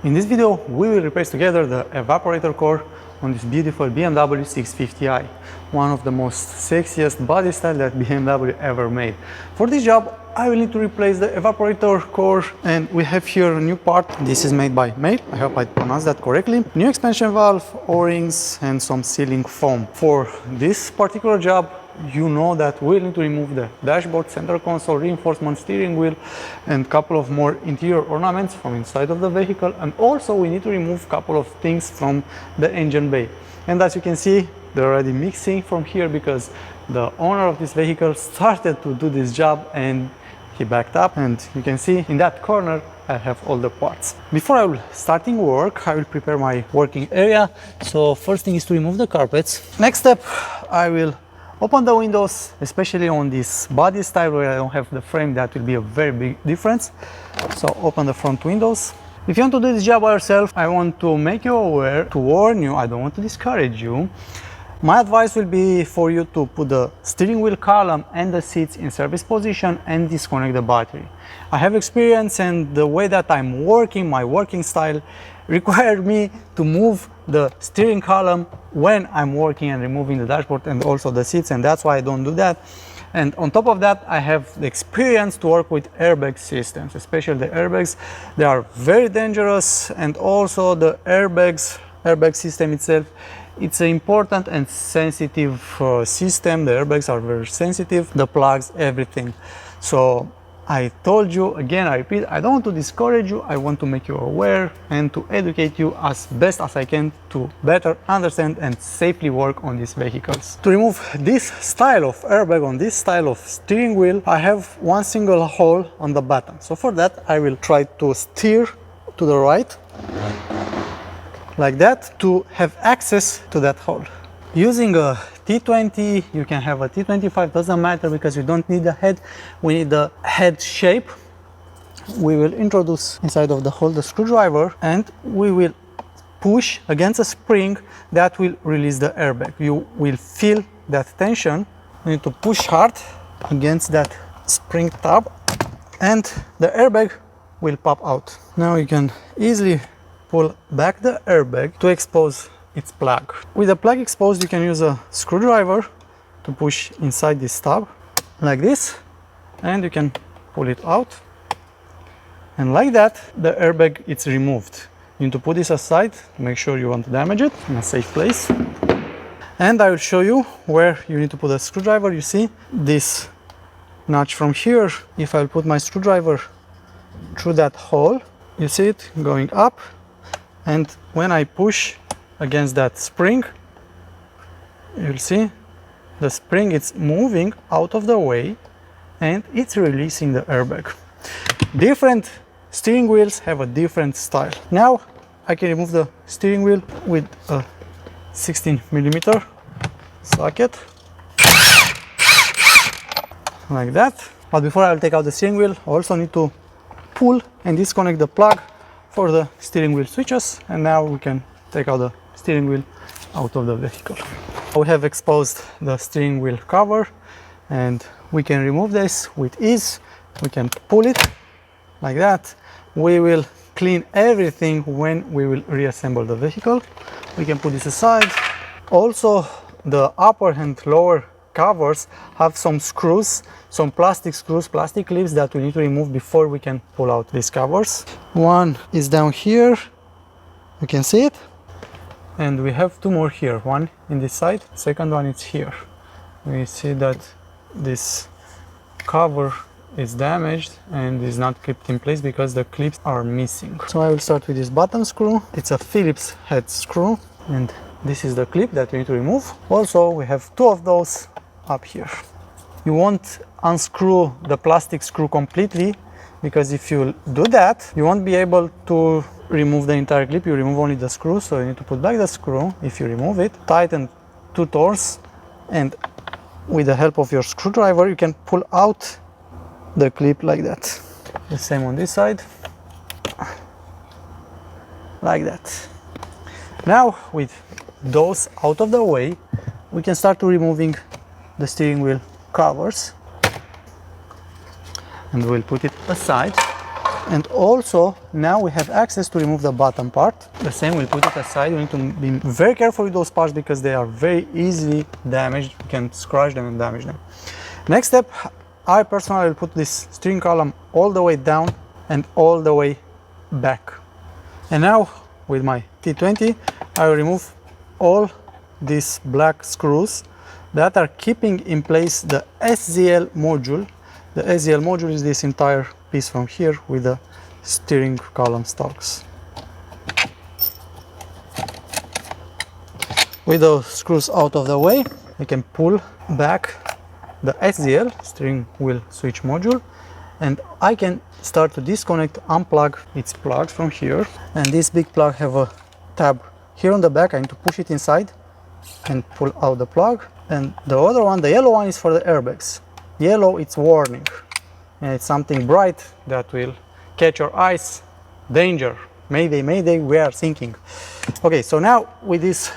In this video, we will replace together the evaporator core on this beautiful BMW 650i, one of the most sexiest body style that BMW ever made. For this job, I will need to replace the evaporator core, and we have here a new part. This is made by Mail, I hope I pronounced that correctly. New expansion valve, O-rings and some sealing foam. For this particular job, you know that we'll need to remove the dashboard, center console, reinforcement, steering wheel and a couple of more interior ornaments from inside of the vehicle, and also we need to remove a couple of things from the engine bay. And as you can see, they're already mixing from here because the owner of this vehicle started to do this job and he backed up, and you can see in that corner I have all the parts. Before I will starting work, I will prepare my working area. So first thing is to remove the carpets. Next step, I will open the windows, especially on this body style where I don't have the frame. That will be a very big difference. So open the front windows. If you want to do this job by yourself, I want to make you aware, to warn you, I don't want to discourage you. My advice will be for you to put the steering wheel column and the seats in service position and disconnect the battery. I have experience, and the way that I'm working, my working style required me to move the steering column when I'm working and removing the dashboard and also the seats, and that's why I don't do that. And on top of that, I have the experience to work with airbag systems, especially the airbags. They are very dangerous, and also the airbag system itself, it's an important and sensitive system. The airbags are very sensitive, the plugs, everything. So I told you, again, I repeat, I don't want to discourage you, I want to make you aware and to educate you as best as I can to better understand and safely work on these vehicles. To remove this style of airbag on this style of steering wheel, I have one single hole on the bottom. So for that, I will try to steer to the right, like that, to have access to that hole. Using a T20, you can have a T25, doesn't matter because you don't need the head, we need the head shape. We will introduce inside of the hole the screwdriver, and we will push against a spring that will release the airbag. You will feel that tension. You need to push hard against that spring tab and the airbag will pop out. Now you can easily pull back the airbag to expose its plug. With the plug exposed, you can use a screwdriver to push inside this tab like this, and you can pull it out, and like that the airbag is removed. You need to put this aside to make sure you won't damage it in a safe place. And I will show you where you need to put a screwdriver. You see this notch from here. If I put my screwdriver through that hole, you see it going up, and when I push against that spring, you'll see the spring is moving out of the way and it's releasing the airbag. Different steering wheels have a different style. Now I can remove the steering wheel with a 16mm socket like that. But before I will take out the steering wheel, I also need to pull and disconnect the plug for the steering wheel switches, and now we can take out the steering wheel out of the vehicle. We have exposed the steering wheel cover, and we can remove this with ease. We can pull it like that. We will clean everything when we will reassemble the vehicle. We can put this aside. Also, the upper and lower covers have some screws, some plastic screws, plastic clips that we need to remove before we can pull out these covers. One is down here, you can see it. And we have two more here, one in this side, second one is here. We see that this cover is damaged and is not clipped in place because the clips are missing. So I will start with this bottom screw. It's a Phillips head screw, and this is the clip that we need to remove. Also, we have two of those up here. You won't unscrew the plastic screw completely, because if you do that, you won't be able to remove the entire clip. You remove only the screw, so you need to put back the screw. If you remove it, tighten two turns, and with the help of your screwdriver you can pull out the clip like that. The same on this side, like that. Now with those out of the way, we can start to removing the steering wheel covers, and we'll put it aside. And also now we have access to remove the bottom part. The same, we'll put it aside. We need to be very careful with those parts because they are very easily damaged. You can scratch them and damage them. Next step, I personally will put this steering column all the way down and all the way back. And now with my T20 I will remove all these black screws that are keeping in place the SZL module. The SZL module is this entire piece from here with the steering column stalks. With those screws out of the way, I can pull back the SZL, steering wheel switch module, and I can start to disconnect, unplug its plugs from here. And this big plug have a tab here on the back. I need to push it inside and pull out the plug. And the other one, the yellow one, is for the airbags. Yellow, it's warning, and it's something bright that will catch your eyes. Danger, mayday, mayday, we are sinking. Okay, so now with this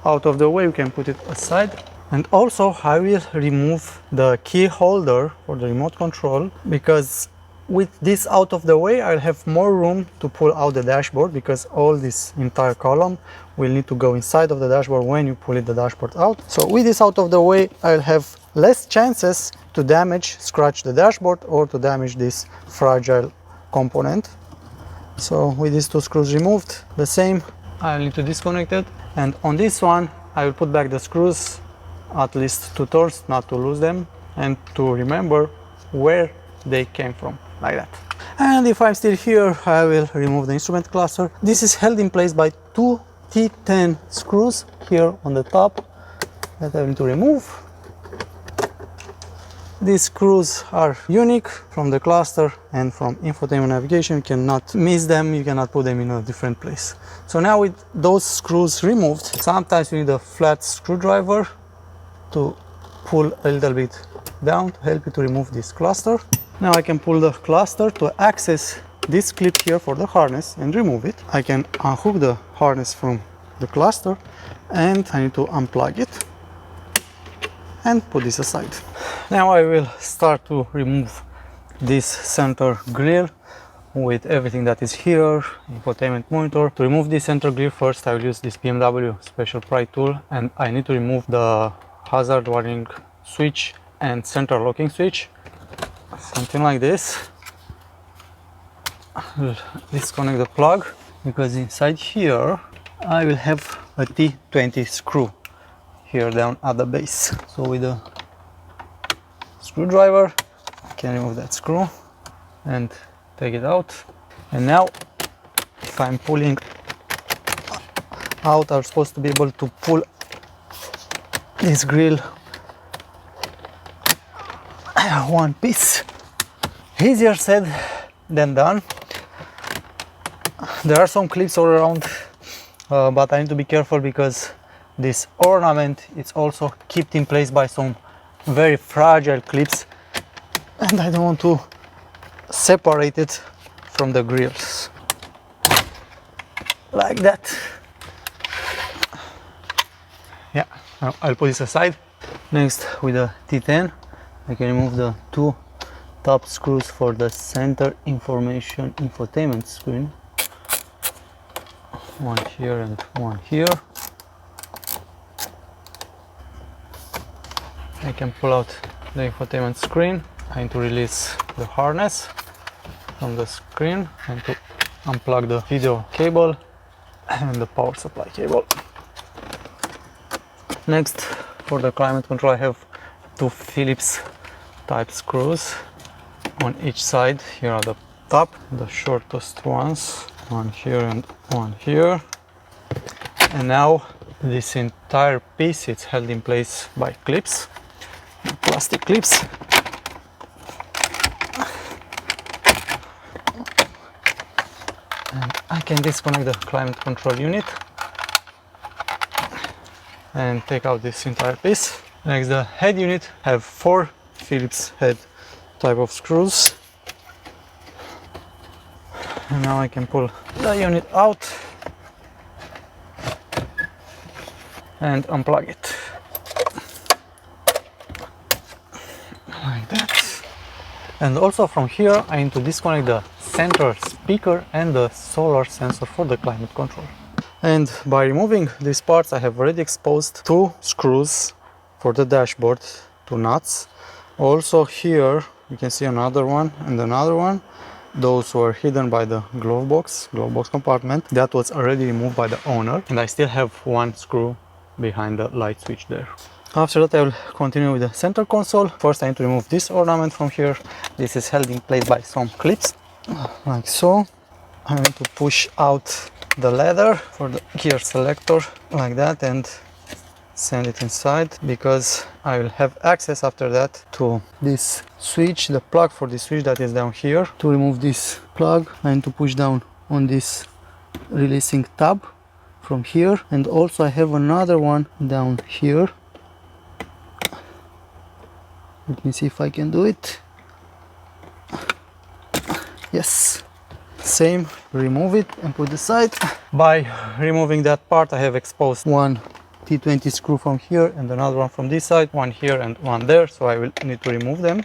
out of the way, we can put it aside. And also I will remove the key holder for the remote control, because with this out of the way I'll have more room to pull out the dashboard, because all this entire column will need to go inside of the dashboard when you pull the dashboard out. So with this out of the way I'll have less chances to damage, scratch the dashboard or to damage this fragile component. So with these two screws removed, the same, I'll need to disconnect it. And on this one I will put back the screws at least 2 turns, not to lose them, and to remember where they came from, like that. And if I'm still here, I will remove the instrument cluster. This is held in place by 2 T10 screws here on the top that I need to remove. These screws are unique from the cluster and from infotainment navigation. You cannot miss them, you cannot put them in a different place. So now with those screws removed, sometimes you need a flat screwdriver to pull a little bit down to help you to remove this cluster. Now I can pull the cluster to access this clip here for the harness and remove it. I can unhook the harness from the cluster, and I need to unplug it and put this aside. Now I will start to remove this center grill with everything that is here, infotainment monitor. To remove this center grill, first I will use this BMW special pry tool, and I need to remove the hazard warning switch and center locking switch, something like this. I'll disconnect the plug, because inside here I will have a T20 screw here down at the base. So with a screwdriver I can remove that screw and take it out. And now if I'm pulling out, I'm supposed to be able to pull this grill one piece. Easier said than done. There are some clips all around, but I need to be careful because this ornament is also kept in place by some very fragile clips, and I don't want to separate it from the grills like that. Yeah, I'll put this aside. Next, with the T10 I can remove the 2 top screws for the center information infotainment screen. One here and one here. I can pull out the infotainment screen. I need to release the harness from the screen and to unplug the video cable and the power supply cable. Next, for the climate control, I have 2 Phillips type screws on each side here at the top, the shortest ones, one here and one here. And now this entire piece is held in place by clips, plastic clips. And I can disconnect the climate control unit and take out this entire piece. Next, the head unit have 4 Phillips head type of screws. And now I can pull the unit out and unplug it like that. And also from here I need to disconnect the center speaker and the solar sensor for the climate control. And by removing these parts, I have already exposed 2 screws for the dashboard, 2 nuts. Also here you can see another one and another one. Those were hidden by the glove box compartment. That was already removed by the owner, and I still have 1 screw behind the light switch there. After that I will continue with the center console. First I need to remove this ornament from here. This is held in place by some clips, like so. I need to push out the leather for the gear selector, like that, and send it inside, because I will have access after that to this switch, the plug for this switch that is down here. To remove this plug, I need to push down on this releasing tab from here, and also I have another one down here. Let me see if I can do it. Yes. Same, remove it and put aside. By removing that part, I have exposed 1 T20 screw from here and another one from this side, 1 here and 1 there, so I will need to remove them.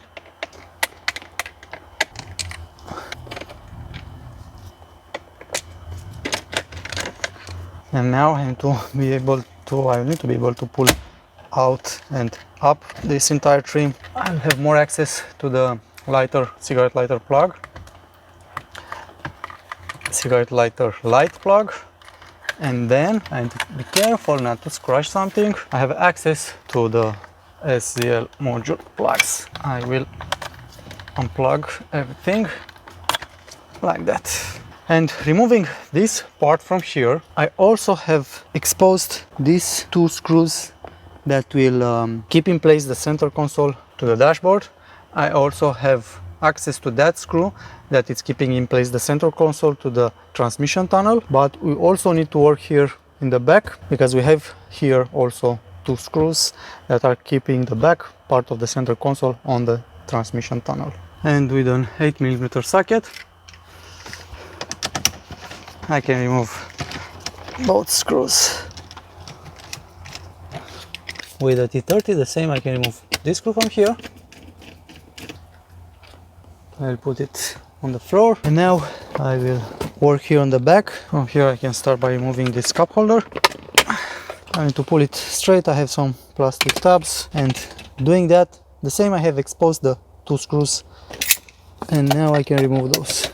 And now I need to be able to pull out and up this entire trim. I'll have more access to the cigarette lighter plug, cigarette lighter light plug, and then I need to be careful not to scratch something. I have access to the SZL module plugs. I will unplug everything like that. And removing this part from here, I also have exposed these 2 screws that will keep in place the center console to the dashboard. I also have access to that screw that is keeping in place the center console to the transmission tunnel, but we also need to work here in the back, because we have here also 2 screws that are keeping the back part of the center console on the transmission tunnel. And with an 8mm socket I can remove both screws. With a T30 the same, I can remove this screw from here. I'll put it on the floor, and now I will work here on the back. From here I can start by removing this cup holder. I need to pull it straight. I have some plastic tabs, and doing that the same, I have exposed the 2 screws, and now I can remove those.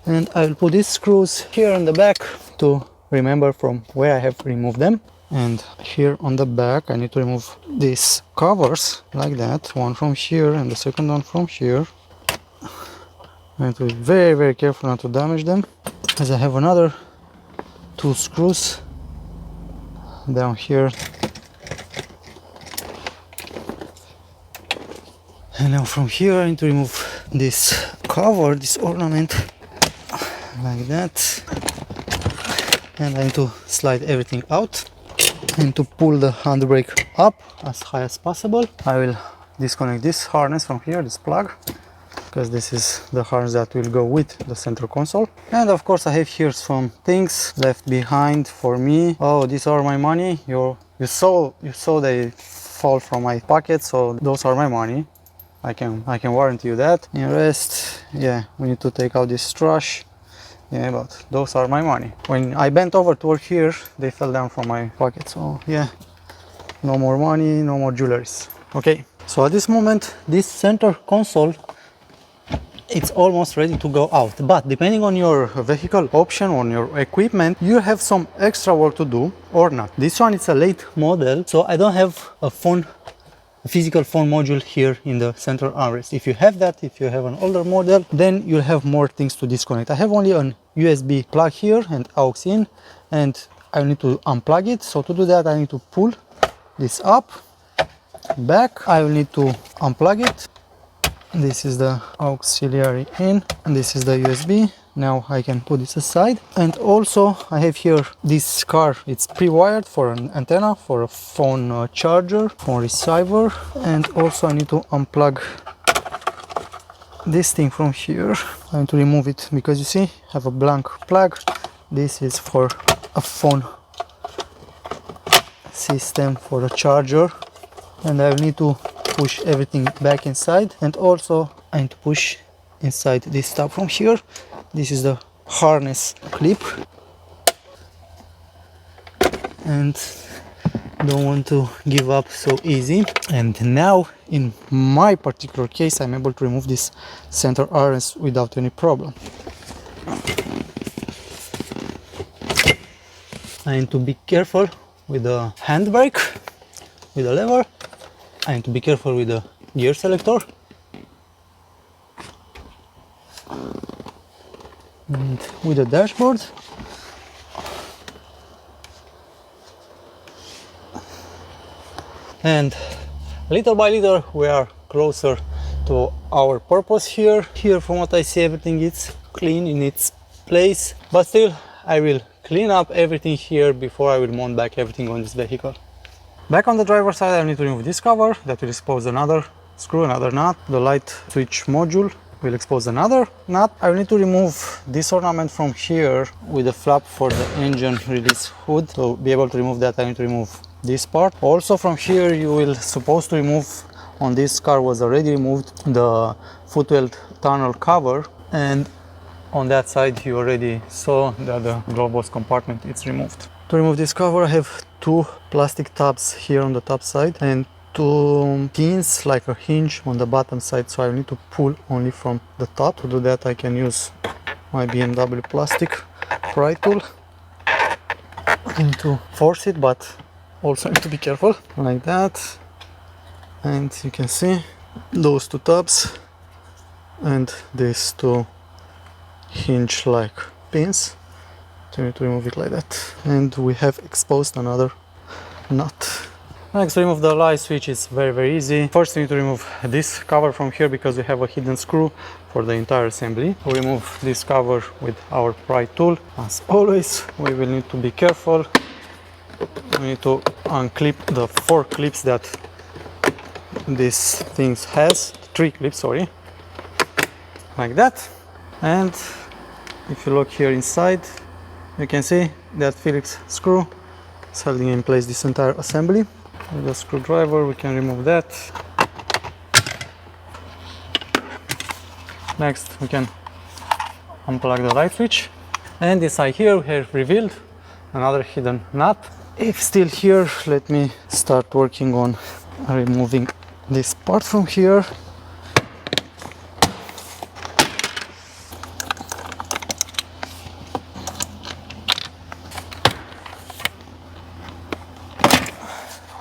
And I will put these screws here on the back to remember from where I have removed them. And here on the back I need to remove these covers like that, one from here and the second one from here. I need to be very careful not to damage them, as I have another 2 screws down here. And now from here I need to remove this cover, this ornament, like that. And I need to slide everything out and to pull the handbrake up as high as possible. I will disconnect this harness from here, this plug, because this is the harness that will go with the center console. And of course I have here some things left behind for me. Oh, these are my money. You saw they fall from my pocket, so those are my money. I can warranty you that. In rest, yeah, we need to take out this trash. Yeah, but those are my money. When I bent over to work here, they fell down from my pocket. So yeah, no more money, no more jewelries. Okay, so at this moment, this center console, it's almost ready to go out. But depending on your vehicle option, on your equipment, you have some extra work to do or not. This one is a late model, so I don't have a physical phone module here in the center armrest. If you have that, if you have an older model, then you'll have more things to disconnect. I have only an USB plug here and aux in, and I need to unplug it. So to do that, I need to pull this up, back. I will need to unplug it. This is the auxiliary in, and this is the USB. Now I can put this aside. And also I have here this car. It's pre-wired for an antenna, for a phone charger, phone receiver. And also I need to unplug this thing from here. I need to remove it because you see, I have a blank plug. This is for a phone system, for a charger. And I will need to push everything back inside, and also I need to push inside this tab from here. This is the harness clip, and don't want to give up so easy. And now in my particular case I'm able to remove this center harness without any problem. I need to be careful with the handbrake, with the lever. I need to be careful with the gear selector. And with the dashboard. And little by little we are closer to our purpose here. Here, from what I see, everything is clean in its place, but still I will clean up everything here before I will mount back everything on this vehicle. Back on the driver's side, I need to remove this cover that will expose another screw, another nut. The light switch module will expose another nut. I will need to remove this ornament from here with the flap for the engine release hood. To be able to remove that, I need to remove this part. Also from here you will supposed to remove, on this car was already removed, the footwell tunnel cover, and on that side you already saw that the glove box compartment is removed. To remove this cover I have two plastic tabs here on the top side and two pins like a hinge on the bottom side, so I need to pull only from the top. To do that I can use my BMW plastic pry tool. I need to force it, but also need to be careful, like that. And you can see those two tabs and these two hinge like pins. So you need to remove it like that. And we have exposed another nut. Next, to remove the light switch is very easy. First we need to remove this cover from here because we have a hidden screw for the entire assembly. We remove this cover with our pry tool. As always, we will need to be careful. We need to unclip the 4 clips that this thing has. 3 clips, sorry. Like that. And if you look here inside, you can see that Phillips screw is holding in place this entire assembly. With a screwdriver we can remove that. Next we can unplug the light switch. And inside here we have revealed another hidden nut. If still here, let me start working on removing this part from here.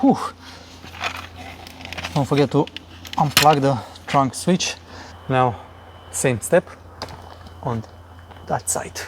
Whew. Don't forget to unplug the trunk switch. Now, same step on that side.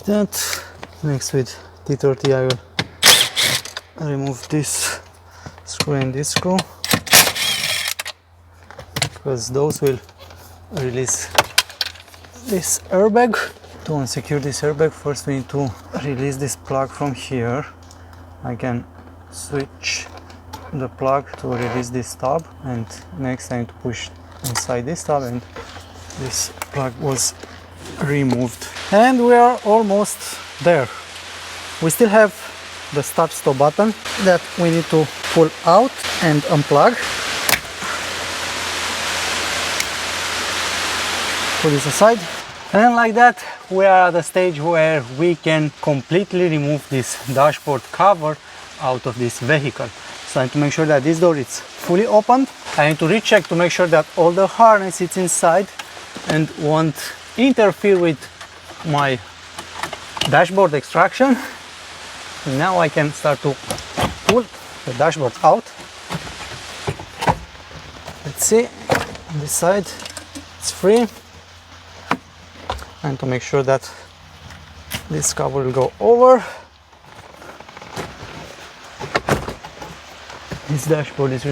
That. Next, with T30 I will remove this screw and this screw, because those will release this airbag. To unsecure this airbag, first we need to release this plug from here. I can switch the plug to release this tab, and next I need to push inside this tab, and this plug was removed. And we are almost there. We still have the start stop button that we need to pull out and unplug. Put this aside. And like that we are at the stage where we can completely remove this dashboard cover out of this vehicle. So I need to make sure that this door is fully opened. I need to recheck to make sure that all the harness is inside and won't interfere with my dashboard extraction. Now I can start to pull the dashboard out. Let's see, on this side it's free. And to make sure that this cover will go over, this dashboard is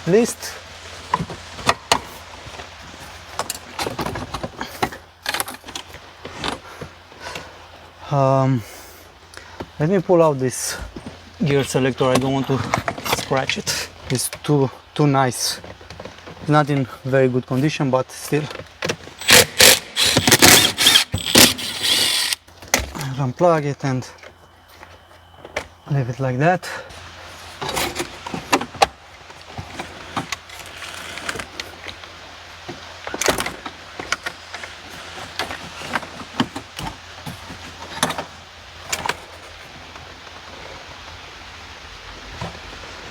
released. Let me pull out this gear selector. I don't want to scratch it. It's too nice. It's not in very good condition, but still. I'll unplug it and leave it like that.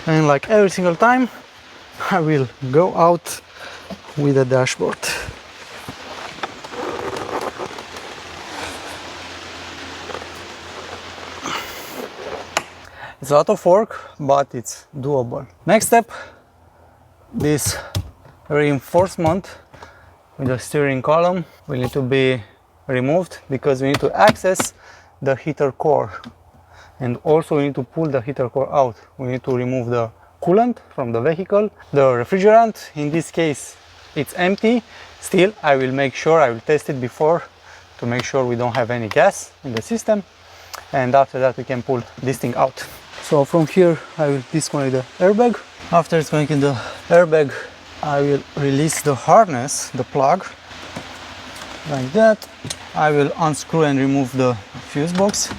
And like every single time, I will go out with the dashboard. It's a lot of work, but it's doable. Next step, this reinforcement with the steering column will need to be removed because we need to access the heater core. And also we need to pull the heater core out. We need to remove the coolant from the vehicle. The refrigerant, in this case, it's empty. Still, I will make sure, I will test it before to make sure we don't have any gas in the system. And after that we can pull this thing out. So from here I will disconnect the airbag. After disconnecting the airbag, I will release the harness, the plug, like that. I will unscrew and remove the fuse box.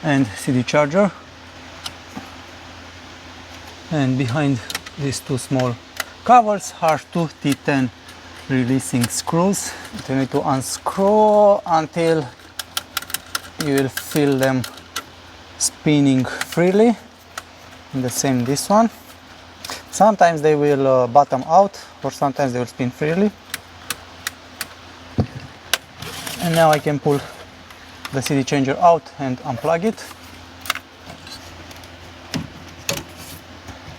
And CD charger, and behind these two small covers are two T10 releasing screws. You need to unscrew until you will feel them spinning freely. And the same this one. Sometimes they will bottom out, or sometimes they will spin freely. And now I can pull the CD changer out and unplug it.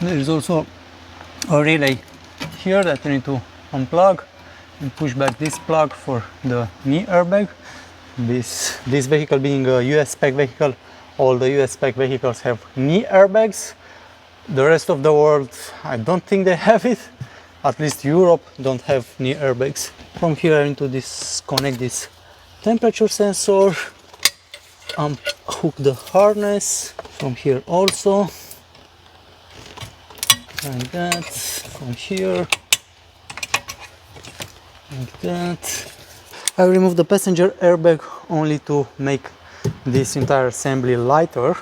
There is also a relay here that you need to unplug and push back this plug for the knee airbag. This vehicle being a US spec vehicle, all the US spec vehicles have knee airbags. The rest of the world, I don't think they have it. At least Europe don't have knee airbags. From here I need to disconnect this temperature sensor. Hook the harness from here also, like that, from here, like that. I remove the passenger airbag only to make this entire assembly lighter.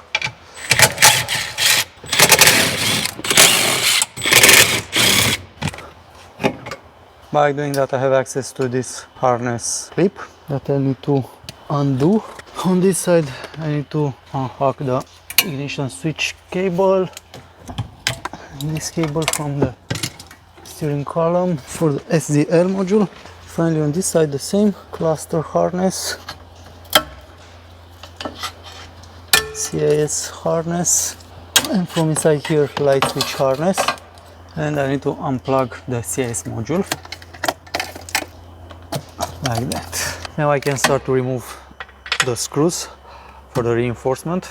By doing that I have access to this harness clip that I need to undo. On this side I need to unhook the ignition switch cable, and this cable from the steering column for the SDL module. Finally on this side the same cluster harness, CIS harness, and from inside here light switch harness. And I need to unplug the CIS module like that. Now I can start to remove the screws for the reinforcement.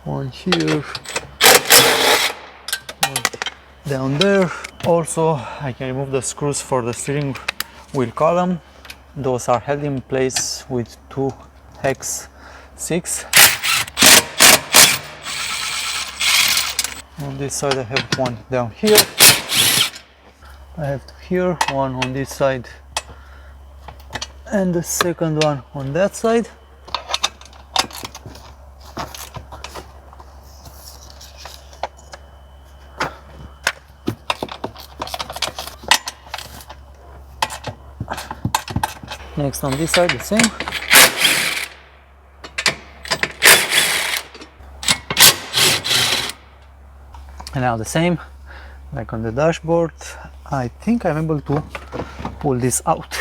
One here, one down there. Also I can remove the screws for the steering wheel column. Those are held in place with two hex 6. On this side I have one down here. I have two here, one on this side and the second one on that side. Next on this side the same. And now the same, like on the dashboard. I think I'm able to pull this out.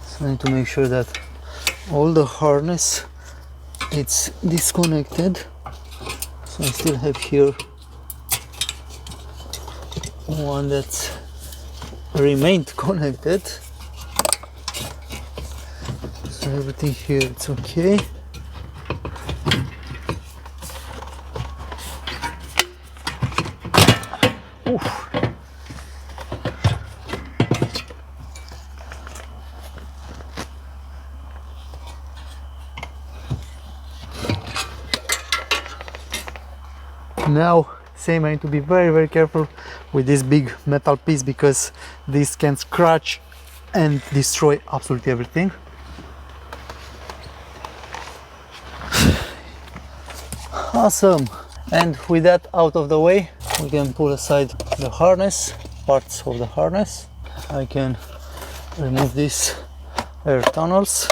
So I need to make sure that all the harness it's disconnected. So I still have here one that remained connected. So everything here it's okay. Oof. Now, same, I need to be very careful with this big metal piece because this can scratch and destroy absolutely everything. Awesome! And with that out of the way, we can pull aside the harness, parts of the harness. I can remove these air tunnels,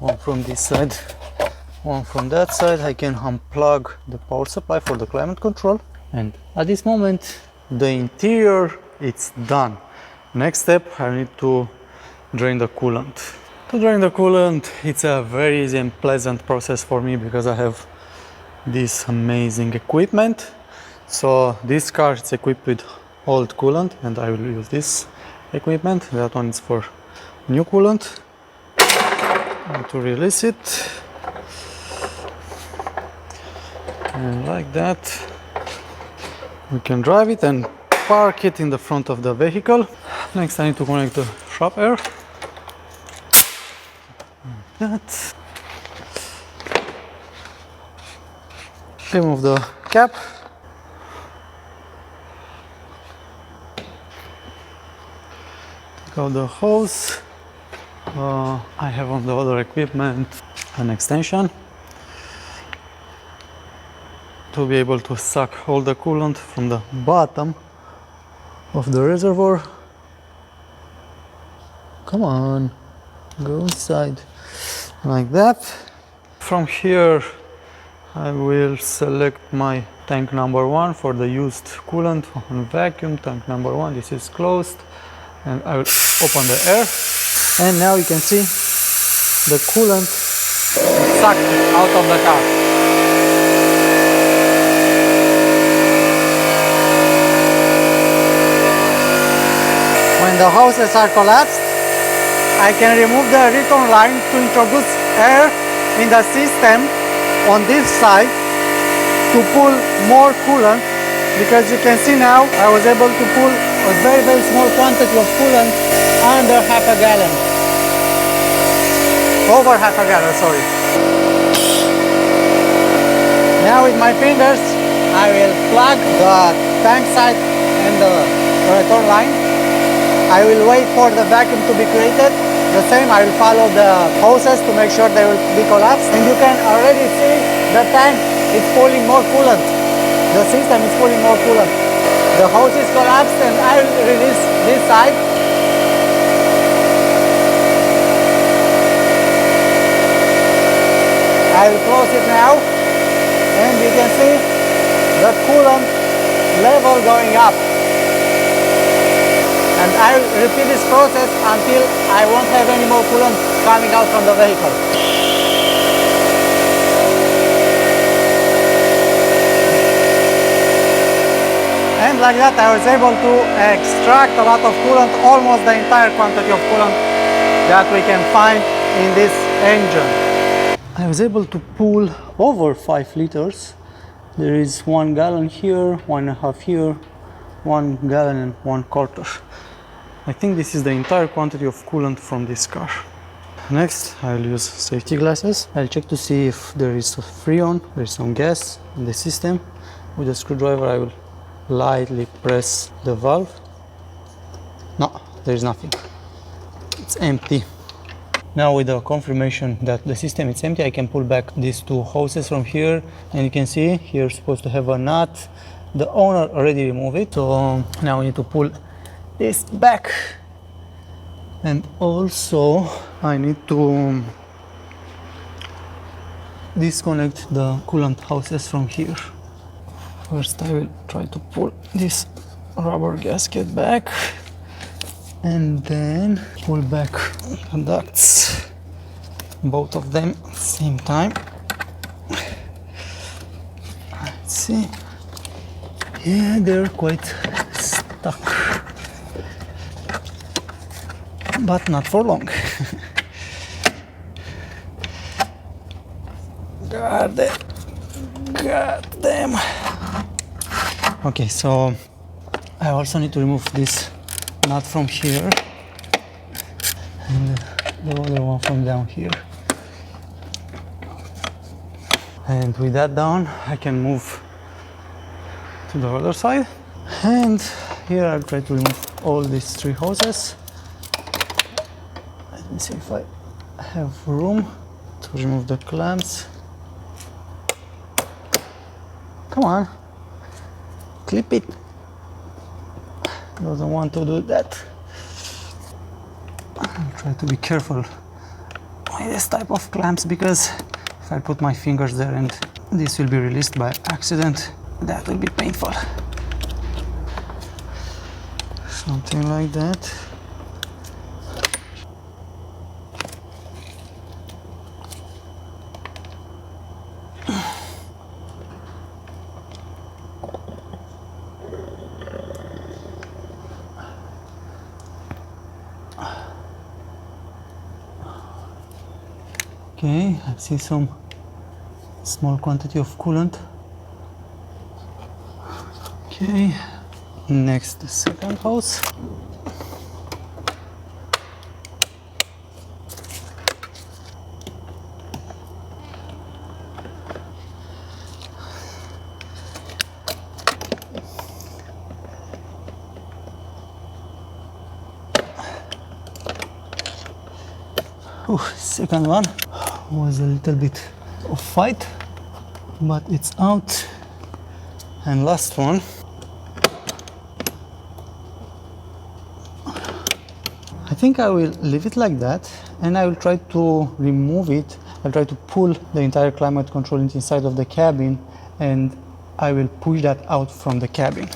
one from this side, one from that side. I can unplug the power supply for the climate control. And at this moment, the interior, it's done. Next step, I need to drain the coolant. To drain the coolant, it's a very easy and pleasant process for me because I have this amazing equipment. So this car is equipped with old coolant and I will use this equipment. That one is for new coolant. And to release it, and like that, we can drive it and park it in the front of the vehicle. Next, I need to connect the shop air. Like that. Remove the cap. Take out the hose. I have on the other equipment an extension to be able to suck all the coolant from the bottom of the reservoir. Come on, go inside, like that. From here I will select my tank number 1 for the used coolant on vacuum. Tank number 1, this is closed, and I will open the air, and now you can see the coolant sucked out of the car. When the hoses are collapsed, I can remove the return line to introduce air in the system on this side to pull more coolant, because you can see now I was able to pull a very small quantity of coolant under half a gallon. Over half a gallon, sorry. Now with my fingers I will plug the tank side and the return line. I will wait for the vacuum to be created. The same, I will follow the hoses to make sure they will be collapsed. And you can already see the tank is pulling more coolant. The system is pulling more coolant. The hose is collapsed and I will release this side. I will close it now. And you can see the coolant level going up. And I will repeat this process until I won't have any more coolant coming out from the vehicle. And like that I was able to extract a lot of coolant, almost the entire quantity of coolant that we can find in this engine. I was able to pull over 5 liters. There is 1 gallon here, 1.5 here, 1 gallon and 1/4. I think this is the entire quantity of coolant from this car. Next, I'll use safety glasses. I'll check to see if there is a freon, there is some gas in the system. With a screwdriver, I will lightly press the valve. No, there is nothing. It's empty. Now with the confirmation that the system is empty, I can pull back these 2 hoses from here, and you can see here it's supposed to have a nut. The owner already removed it, so now we need to pull this back. And also I need to disconnect the coolant hoses from here. First I will try to pull this rubber gasket back and then pull back the ducts, both of them at the same time. Let's see. Yeah, they're quite stuck. But not for long. God damn. Okay, so I also need to remove this nut from here and the other one from down here. And with that done, I can move to the other side. And here I'll try to remove all these 3 hoses. Let me see if I have room to remove the clamps. Come on, clip it. Doesn't want to do that. I'll try to be careful with this type of clamps, because if I put my fingers there and this will be released by accident, that will be painful. Something like that. Okay, I see some small quantity of coolant. Okay, next the second hose. Second one was a little bit of fight, but it's out. And last one. I think I will leave it like that, and I will try to remove it. I'll try to pull the entire climate control inside of the cabin, and I will push that out from the cabin.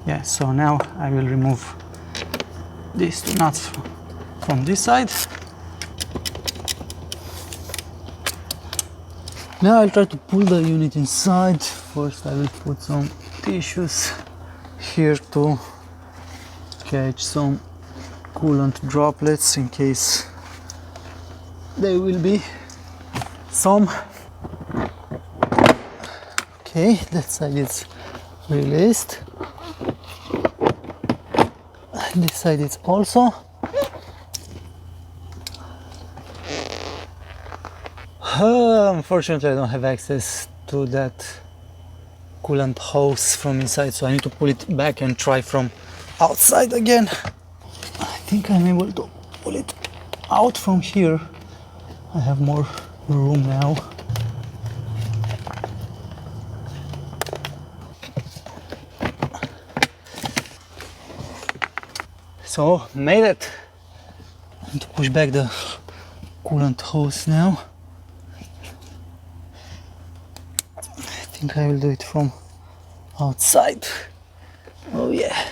Yeah, so now I will remove these 2 nuts from this side. Now I'll try to pull the unit inside. First I will put some tissues here to catch some coolant droplets in case there will be some. Okay, that side is released. This side is also. Unfortunately, I don't have access to that coolant hose from inside, so I need to pull it back and try from outside again. I think I'm able to pull it out from here. I have more room now. So, made it. I need to push back the coolant hose now. I think I will do it from outside. Oh yeah.